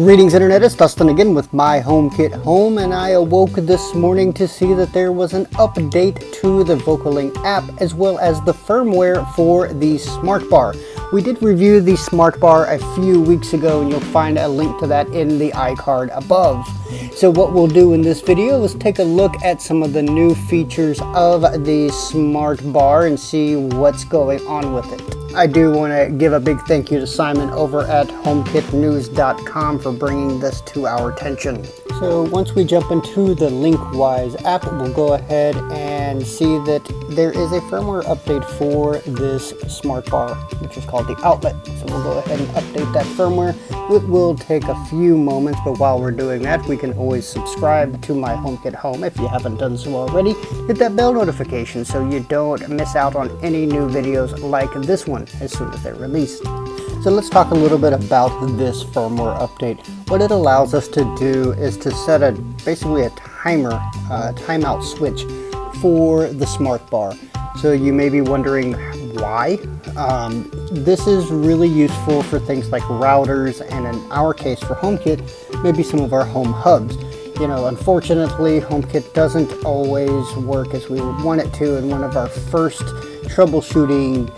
Greetings Internet, it's Dustin again with My HomeKit Home, and I awoke this morning to see that there was an update to the VOCOlinc app as well as the firmware for the SmartBar. We did review the SmartBar a few weeks ago, and you'll find a link to that in the iCard above. So what we'll do in this video is take a look at some of the new features of the SmartBar and see what's going on with it. I do want to give a big thank you to Simon over at HomeKitNews.com for bringing this to our attention. So once we jump into the LinkWise app, we'll go ahead and see that there is a firmware update for this SmartBar, which is called the outlet. So we'll go ahead and update that firmware. It will take a few moments, but while we're doing that, we can always subscribe to My HomeKit Home if you haven't done so already. Hit that bell notification so you don't miss out on any new videos like this one as soon as they're released. So let's talk a little bit about this firmware update. What it allows us to do is to set basically a timer, timeout switch for the SmartBar. So you may be wondering why. This is really useful for things like routers, and in our case for HomeKit, maybe some of our home hubs. You know, unfortunately, HomeKit doesn't always work as we would want it to, and one of our first troubleshooting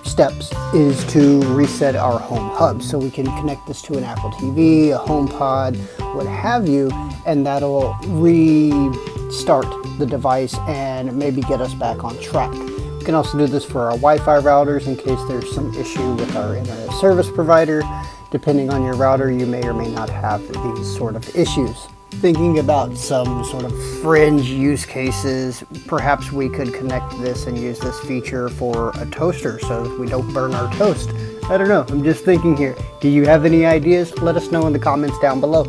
steps is to reset our home hub. So we can connect this to an Apple TV, a HomePod, what have you, and that'll restart the device and maybe get us back on track. We can also do this for our Wi-Fi routers in case there's some issue with our internet service provider. Depending on your router, you may or may not have these sort of issues. Thinking about some sort of fringe use cases, perhaps we could connect this and use this feature for a toaster so that we don't burn our toast. I don't know, I'm just thinking here. Do you have any ideas? Let us know in the comments down below.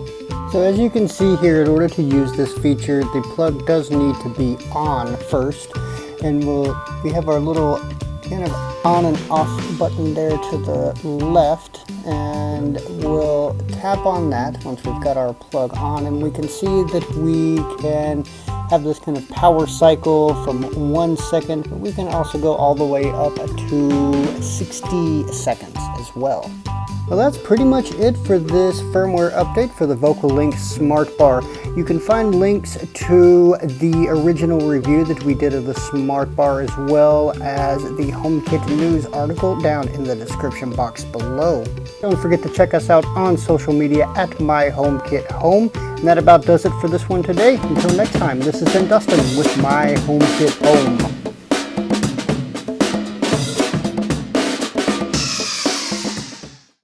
So as you can see here, in order to use this feature, the plug does need to be on first. And we have our little kind of on and off button there to the left, and we'll tap on that once we've got our plug on, and we can see that we can have this kind of power cycle from 1 second, but we can also go all the way up to 60 seconds as well. Well, that's pretty much it for this firmware update for the VOCOlinc SmartBar. You can find links to the original review that we did of the SmartBar as well as the HomeKit News article down in the description box below. Don't forget to check us out on social media at My HomeKit Home. And that about does it for this one today. Until next time, this has been Dustin with My HomeKit Home.